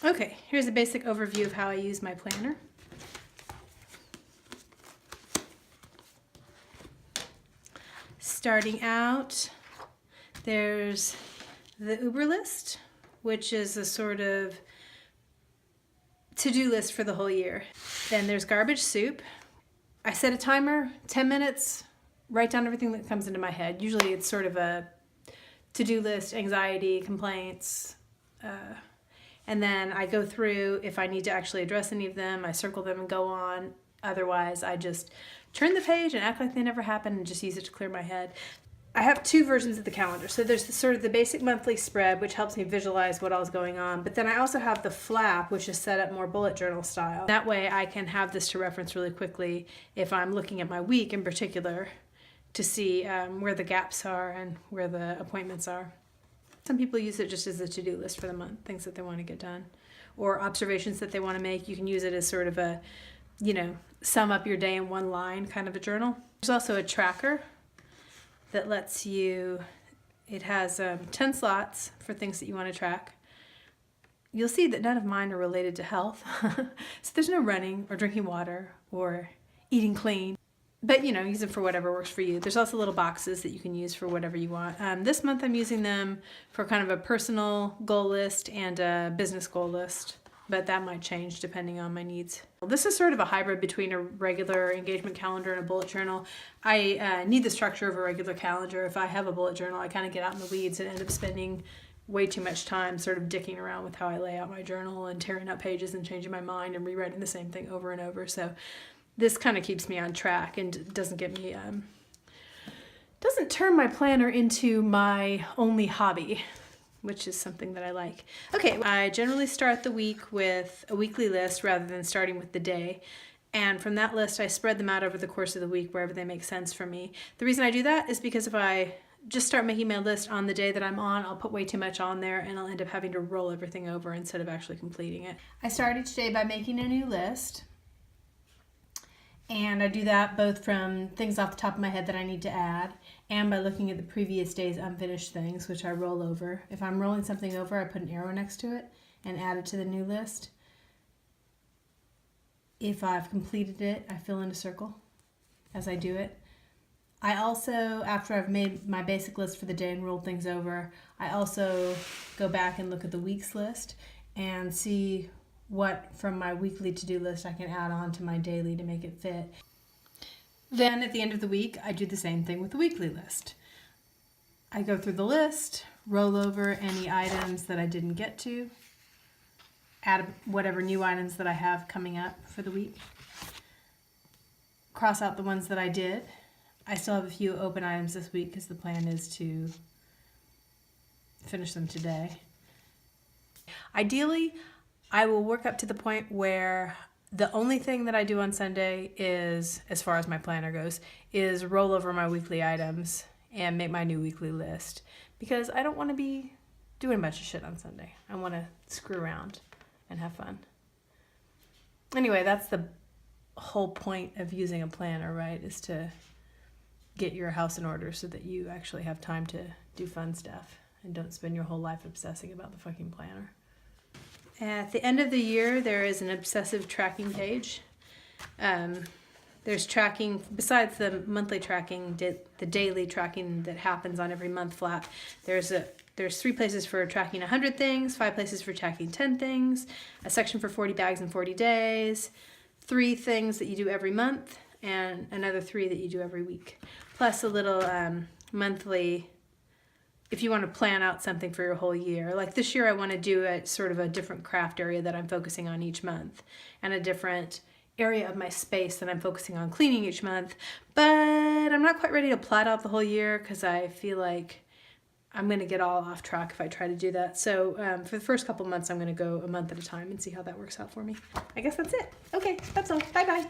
Okay, here's a basic overview of how I use my planner. Starting out, there's the Uber list, which is a sort of to-do list for the whole year. Then there's garbage soup. I set a timer, 10 minutes, write down everything that comes into my head. Usually it's sort of a to-do list, anxiety, complaints, and then I go through. If I need to actually address any of them, I circle them and go on. Otherwise, I just turn the page and act like they never happened and just use it to clear my head. I have two versions of the calendar. So there's sort of the basic monthly spread, which helps me visualize what all's going on. But then I also have the flap, which is set up more bullet journal style. That way I can have this to reference really quickly if I'm looking at my week in particular to see where the gaps are and where the appointments are. Some people use it just as a to-do list for the month, things that they want to get done, or observations that they want to make. You can use it as sort of a, sum up your day in one line kind of a journal. There's also a tracker that lets you, it has 10 slots for things that you want to track. You'll see that none of mine are related to health. So there's no running or drinking water or eating clean. But use them for whatever works for you. There's also little boxes that you can use for whatever you want. This month I'm using them for kind of a personal goal list and a business goal list, but that might change depending on my needs. This is sort of a hybrid between a regular engagement calendar and a bullet journal. I need the structure of a regular calendar. If I have a bullet journal, I kind of get out in the weeds and end up spending way too much time sort of dicking around with how I lay out my journal and tearing up pages and changing my mind and rewriting the same thing over and over. So this kind of keeps me on track and doesn't get me, doesn't turn my planner into my only hobby, which is something that I like. Okay, I generally start the week with a weekly list rather than starting with the day. And from that list, I spread them out over the course of the week wherever they make sense for me. The reason I do that is because if I just start making my list on the day that I'm on, I'll put way too much on there and I'll end up having to roll everything over instead of actually completing it. I start each day by making a new list. And I do that both from things off the top of my head that I need to add and by looking at the previous day's unfinished things, which I roll over. If I'm rolling something over, I put an arrow next to it and add it to the new list. If I've completed it, I fill in a circle as I do it. I also, after I've made my basic list for the day and rolled things over, I also go back and look at the week's list and see what from my weekly to-do list I can add on to my daily to make it fit. Then at the end of the week, I do the same thing with the weekly list. I go through the list, roll over any items that I didn't get to, add whatever new items that I have coming up for the week, cross out the ones that I did. I still have a few open items this week because the plan is to finish them today. Ideally, I will work up to the point where the only thing that I do on Sunday is, as far as my planner goes, is roll over my weekly items and make my new weekly list. Because I don't want to be doing a bunch of shit on Sunday. I want to screw around and have fun. Anyway, that's the whole point of using a planner, right? Is to get your house in order so that you actually have time to do fun stuff and don't spend your whole life obsessing about the fucking planner. At the end of the year, there is an obsessive tracking page. There's tracking, besides the monthly tracking, the daily tracking that happens on every month flat. There's 3 places for tracking 100 things, 5 places for tracking 10 things, a section for 40 bags in 40 days, 3 things that you do every month, and another 3 that you do every week. Plus a little monthly, if you want to plan out something for your whole year. Like this year I want to do a sort of a different craft area that I'm focusing on each month and a different area of my space that I'm focusing on cleaning each month. But I'm not quite ready to plot out the whole year because I feel like I'm going to get all off track if I try to do that. So for the first couple months, I'm going to go a month at a time and see how that works out for me. I guess that's it. Okay, that's all. Bye-bye.